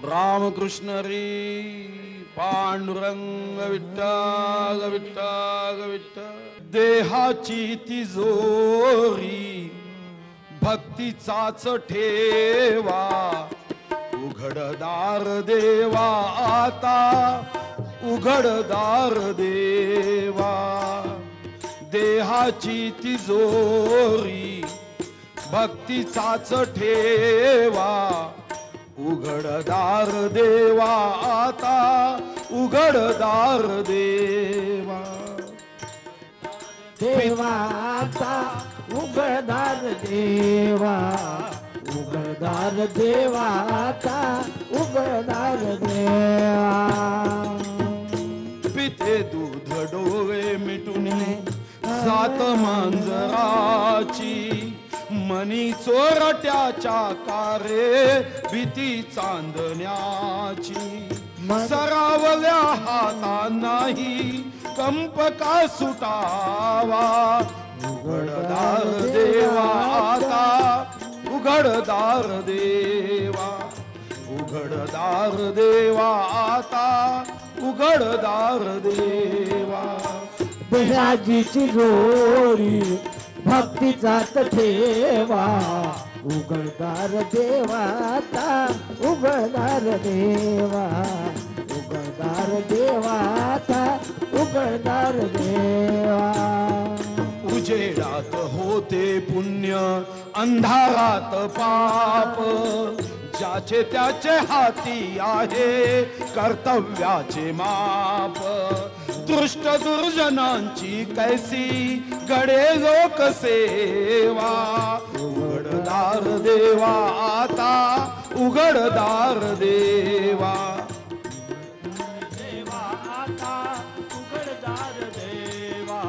रामकृष्ण रे पांडुरंग विठ्ठल विठ्ठल विठ्ठल। देहाची तिजोरी भक्तीचाच ठेवा, उघडदार देवा आता उघडदार देवा। देहाची तिजोरी भक्तीचाच ठेवा, उघडदार देवा आता उघडदार देवा। देवा आता उघडदार देवा, उघडदार देवा आता उघडदार देवा। पिते दूध डोळे मिटुनी सात मांजराची, मनी चोरट्याच्या कारे भीती चांदण्याची। सरावल्या हातांनाही कंप का सुटावा, उघडदार देवा आता उघडदार देवा। उघडदार देवा आता उघडदार देवा। देहाची तिजोरी भक्तीचाच ठेवा, उघडदार देवा आता उघडदार देवा। उघडदार देवा आता उघडदार देवा। उजेडात होते पुण्य अंधारात पाप, ज्याचे त्याचे हाती आहे कर्तव्याचे माप। दृष्ट दुर्जनांची कैसी गडे लोक सेवा, उघडदार देवा आता उघडदार देवा। देवा आता उघडदार देवा,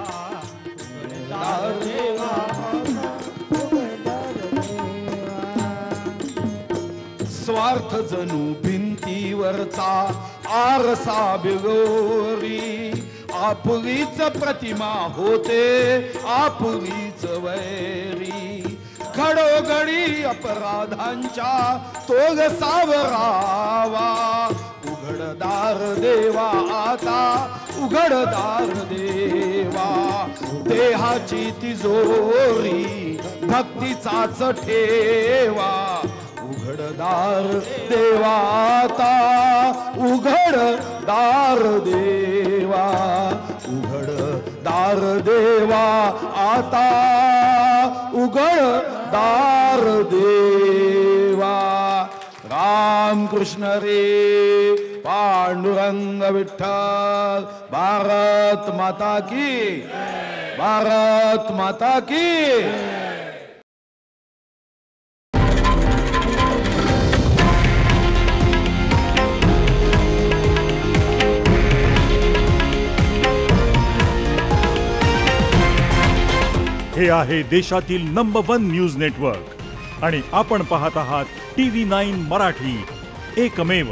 उघडदार देवा उघडदार देवा। स्वार्थ जणू भिंतीवरचा आरसा बिगोरी, आपलीच प्रतिमा होते आपलीच वैरी। घडोघडी अपराधांच्या तोग सावरावा, उघडदार देवा आता उघडदार देवा। देहाची तिजोरी भक्तीचाच ठेवा, उघडदार देवा आता उघडदार देवा। उघडदार देवा आता उघडदार देवा। रामकृष्ण रे पांडुरंग विठ्ठल। भारत माता की, भारत माता की। हे आहे देशातील नंबर 1 न्यूज नेटवर्क आणि आपण पाहत आहात TV9 मराठी, एकमेव।